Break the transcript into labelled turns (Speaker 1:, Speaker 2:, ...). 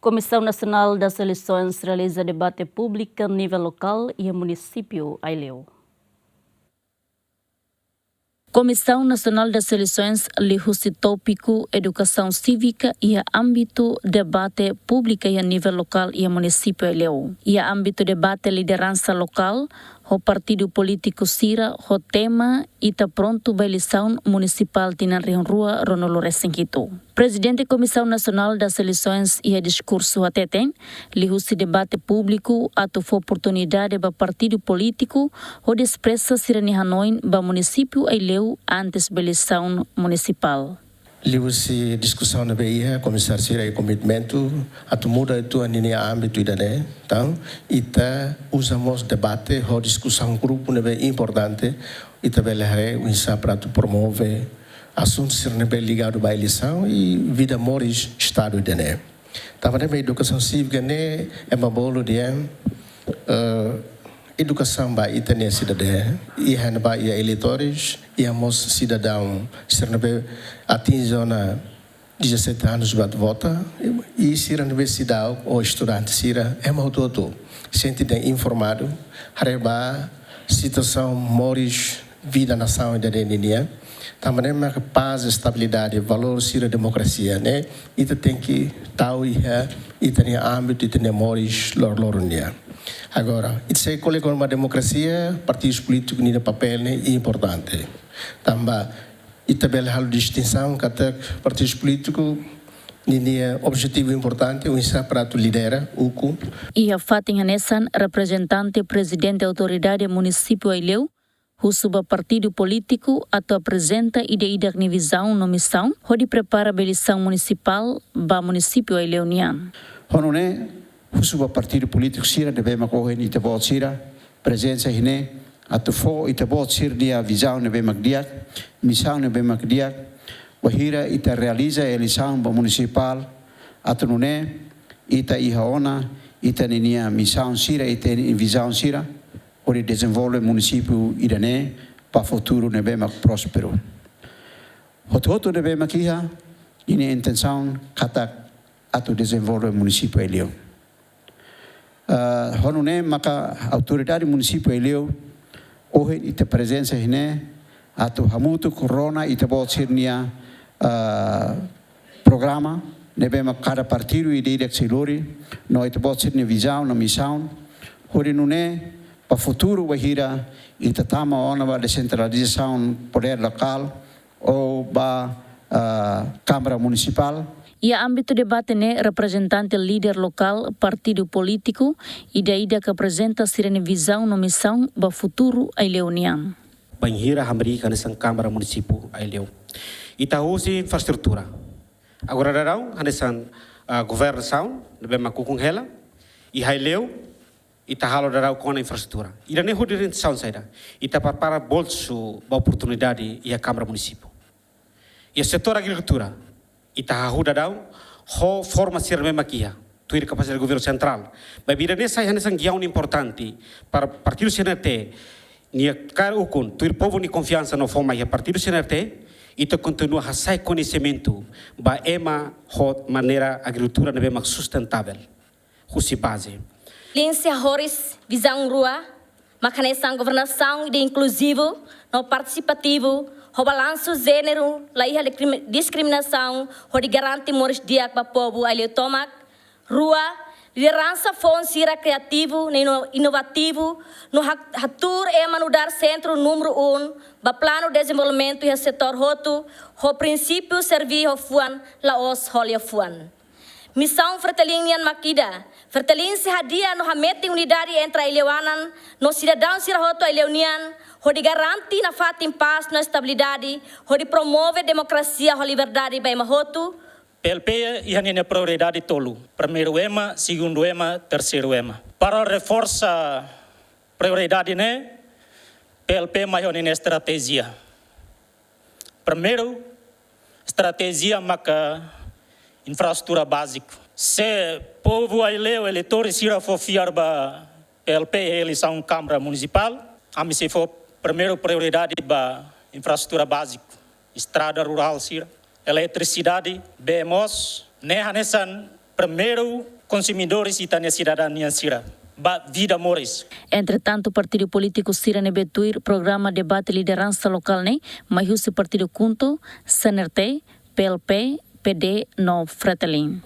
Speaker 1: Comissão Nacional das Eleições realiza debate público a nível local e a município Aileu. Comissão Nacional das Eleições lihus tópico educação cívica e a âmbito debate público a nível local e a município Aileu. E a âmbito debate liderança local, o partido político Sira, o tema e está pronto para a eleição municipal de Rua Ronolo Resenquito. Presidente da Comissão Nacional das Eleições e a discurso ateten, lihus debate público a tofa oportunidade para partido político o expressa Sirani Hanoi para município Aileu antes da eleição municipal.
Speaker 2: Liu-se discussão na BIA, começar a ser commitmento, a muda itu anini âmbito idane, então, ita usamos debate, a discussão grupo na BIA importante, ita belare usa para promover assuntos ser na BIA ligado à eleição e vida moris estado idane. Também a educação cívica né é uma bolo de educação ba itania cidadã e hanba e eleitores e amos cidadão sernabe atinjona 17 anos bat vota e se a universidade ou estudante sira é muito sente informado hareba situação moris vida nação da denia também é paz estabilidade valor sira democracia né e tem que tal e itania âmbito itania moris lorlorunia. Agora, isso é uma democracia, partidos políticos nem papel é importante. Também, e também a distinção que partidos políticos nem objetivo importante, o para lidera o
Speaker 1: E a Fatin Hanessan, representante presidente da autoridade município Aileu, o subpartido político apresenta ideia de visão na missão, onde prepara a eleição municipal para o município Aileunian.
Speaker 3: Husuba partido político sira deve macorrer ita bot sira presença hine atufo ita bot sir dia visão nebe magdiak missão nebe magdiak wahira ita realiza eleição municipal atunune ita ihaona ita ninia missão sira ita visão sira ori desenvolve município idane para futuro nebe mag próspero hoto nebe makiha ini intenção katak atu desenvolve município Aileu. Honone maka autoridade município Aileu hoje ita presença hine atu hamutu corona ita bot sirnia programa nebe cada partido e direxilori no ita bot sirnia visão na missão hoje nune para futuro wahira ita tama ona ba descentralização poder local ou ba câmara municipal.
Speaker 1: E a âmbito debate né representante líder local, partido político e daí que apresenta sirene visão na missão para futuro Aileunian.
Speaker 4: Banhira Americana nessa Câmara Municipal Aileu. Itaúsi infraestrutura. Agora darão nessa governação, lebe makukung hela e Aileu itahalo darão com a infraestrutura. Ira nem rodirização saída. Ita para bolso a oportunidade e a Câmara Municipal. E o setor agricultura itahahuda daw ho forma ser mesmo aqui tuir capacidade do governo central mas vira nessa guião importante para partido CNT nia cara ukun tuir povo ni confiança no forma e partido CNT ita continua a sai conhecimento ba ema ho maneira agricultura nebe mais sustentável husi base
Speaker 5: Linha Horis visão rua mecanismo governação de inclusivo no participativo o balanço gênero, a discriminação, o de garantir moris dia para o povo Aileu tomak, rua, liderança fonseira criativo, inovativo, no hatur emanudar centro número 1, para plano de desenvolvimento e setor roto, o princípio servir o fuan, la os holia fuan. Missão Fretelinian Makida, Fretelin se hadia no hamete unidade entre Aileuanan, no cidadão sirahoto Aileunian, onde garante na fatin paz, na estabilidade, onde promove democracia e liberdade bem mahoto.
Speaker 6: PLP e a prioridade tolo. Primeiro ema, segundo ema, terceiro ema. Para reforçar prioridade né, PLP maior na estratégia. Primeiro, estratégia maca infraestrutura básica. Se povo Aileu eleitores irá fofiar ba PLP eleição Câmara Municipal, a mim se for primeiro prioridade para infraestrutura básica, estrada rural, eletricidade, BMOS, nessa primeiro consumidores e a cidadania sira. Vida Morris.
Speaker 1: Entretanto, o partido político Sira Nebetuir programa debate liderança local ne, mas o partido Kunto, CNRT, PLP, PD no Fretilin.